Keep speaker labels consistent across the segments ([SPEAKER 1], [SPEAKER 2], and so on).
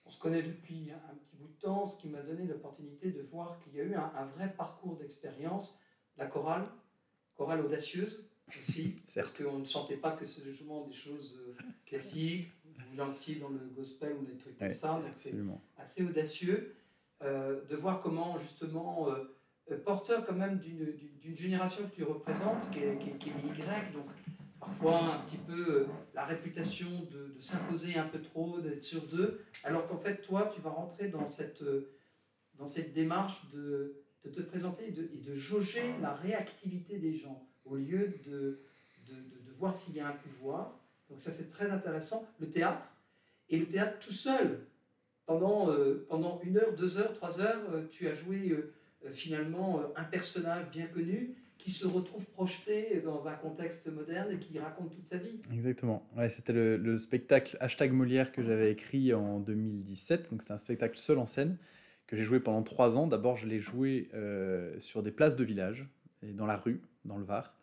[SPEAKER 1] On se connaît depuis un petit bout de temps, ce qui m'a donné l'opportunité de voir qu'il y a eu un vrai parcours d'expérience. La chorale audacieuse aussi, parce qu'on ne chantait pas que seulement des choses classiques, vous lanciez dans le gospel ou des trucs comme ça, donc
[SPEAKER 2] absolument.
[SPEAKER 1] c'est assez audacieux de voir comment justement, porteur quand même d'une génération que tu représentes, qui est les Y, donc parfois un petit peu la réputation de s'imposer un peu trop, d'être sûr d'eux, alors qu'en fait toi tu vas rentrer dans cette démarche de te présenter et de jauger la réactivité des gens au lieu de voir s'il y a un pouvoir. Donc ça c'est très intéressant. Le théâtre tout seul, pendant 1 heure, 2 heures, 3 heures, tu as joué finalement un personnage bien connu qui se retrouve projeté dans un contexte moderne et qui raconte toute sa vie.
[SPEAKER 2] Exactement. Ouais, c'était le spectacle #Molière que j'avais écrit en 2017. Donc, c'est un spectacle seul en scène que j'ai joué pendant 3 ans. D'abord, je l'ai joué sur des places de village et dans la rue, dans le Var.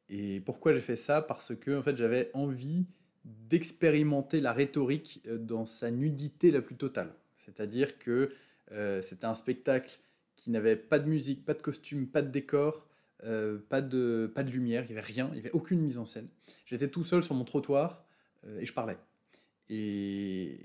[SPEAKER 2] Et pourquoi j'ai fait ça? Parce que en fait, j'avais envie d'expérimenter la rhétorique dans sa nudité la plus totale. C'est-à-dire que c'était un spectacle qui n'avait pas de musique, pas de costume, pas de décor, pas de lumière, il n'y avait rien, il n'y avait aucune mise en scène. J'étais tout seul sur mon trottoir et je parlais. Et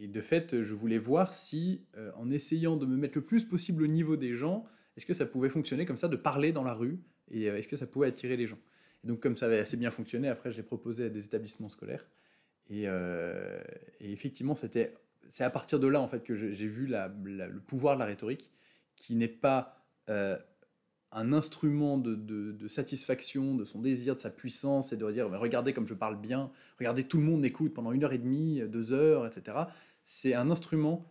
[SPEAKER 2] de fait, je voulais voir si, en essayant de me mettre le plus possible au niveau des gens, est-ce que ça pouvait fonctionner comme ça, de parler dans la rue, et est-ce que ça pouvait attirer les gens. Et donc, comme ça avait assez bien fonctionné, après, je l'ai proposé à des établissements scolaires. Et effectivement, c'est à partir de là, en fait, que j'ai vu le pouvoir de la rhétorique, qui n'est pas un instrument de satisfaction de son désir, de sa puissance, et de dire regardez comme je parle bien, regardez tout le monde m'écoute pendant 1 heure et demie, 2 heures, etc. C'est un instrument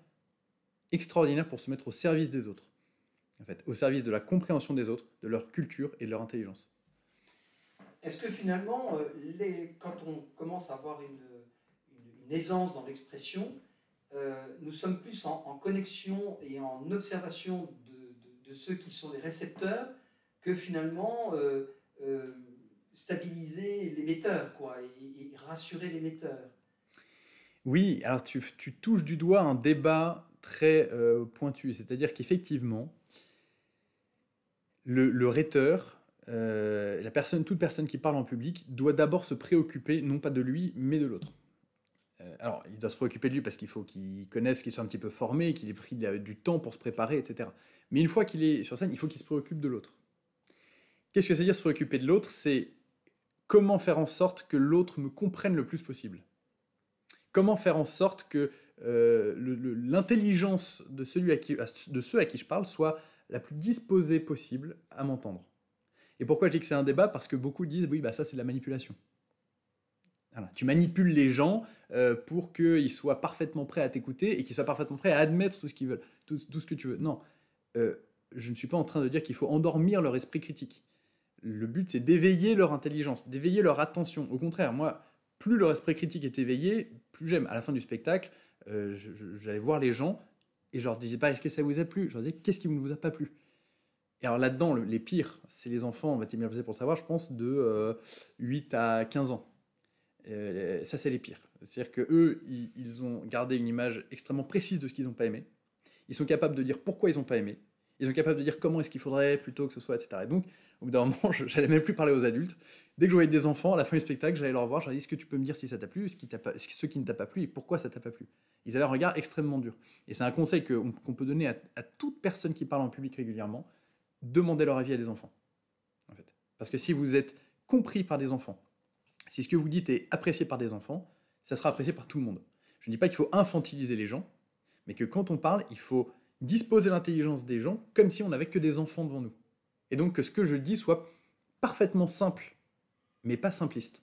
[SPEAKER 2] extraordinaire pour se mettre au service des autres, en fait, au service de la compréhension des autres, de leur culture et de leur intelligence.
[SPEAKER 1] Est-ce que finalement, quand on commence à avoir une aisance dans l'expression, nous sommes plus en connexion et en observation de ceux qui sont les récepteurs que finalement stabiliser l'émetteur, quoi, et rassurer l'émetteur?
[SPEAKER 2] Oui, alors tu touches du doigt un débat très pointu, c'est-à-dire qu'effectivement, le rhéteur, toute personne qui parle en public, doit d'abord se préoccuper, non pas de lui, mais de l'autre. Alors, il doit se préoccuper de lui parce qu'il faut qu'il connaisse, qu'il soit un petit peu formé, qu'il ait pris du temps pour se préparer, etc. Mais une fois qu'il est sur scène, il faut qu'il se préoccupe de l'autre. Qu'est-ce que c'est dire se préoccuper de l'autre? C'est comment faire en sorte que l'autre me comprenne le plus possible. Comment faire en sorte que l'intelligence de ceux à qui je parle soit la plus disposée possible à m'entendre. Et pourquoi je dis que c'est un débat? Parce que beaucoup disent, oui, bah ça c'est de la manipulation. Voilà. Tu manipules les gens pour qu'ils soient parfaitement prêts à t'écouter et qu'ils soient parfaitement prêts à admettre tout ce qu'ils veulent, tout ce que tu veux. Non, je ne suis pas en train de dire qu'il faut endormir leur esprit critique. Le but, c'est d'éveiller leur intelligence, d'éveiller leur attention. Au contraire, moi, plus leur esprit critique est éveillé, plus j'aime. À la fin du spectacle, j'allais voir les gens et je leur disais pas « est-ce que ça vous a plu ?» Je leur disais « qu'est-ce qui ne vous a pas plu ?» Et alors là-dedans, les pires, c'est les enfants, on va être bien placé pour le savoir, je pense, de 8 à 15 ans. Ça, c'est les pires. C'est-à-dire qu'eux, ils ont gardé une image extrêmement précise de ce qu'ils n'ont pas aimé. Ils sont capables de dire pourquoi ils n'ont pas aimé. Ils sont capables de dire comment est-ce qu'il faudrait plutôt que ce soit, etc. Et donc, au bout d'un moment, j'allais même plus parler aux adultes. Dès que je voyais des enfants, à la fin du spectacle, j'allais leur voir, je leur disais, est-ce que tu peux me dire si ça t'a plu, ce qui ne t'a pas plu, et pourquoi ça t'a pas plu. Ils avaient un regard extrêmement dur. Et c'est un conseil qu'on peut donner à toute personne qui parle en public régulièrement, demandez leur avis à des enfants. En fait. Parce que si vous êtes compris par des enfants, si ce que vous dites est apprécié par des enfants, ça sera apprécié par tout le monde. Je ne dis pas qu'il faut infantiliser les gens, mais que quand on parle, il faut disposer l'intelligence des gens comme si on n'avait que des enfants devant nous. Et donc que ce que je dis soit parfaitement simple, mais pas simpliste.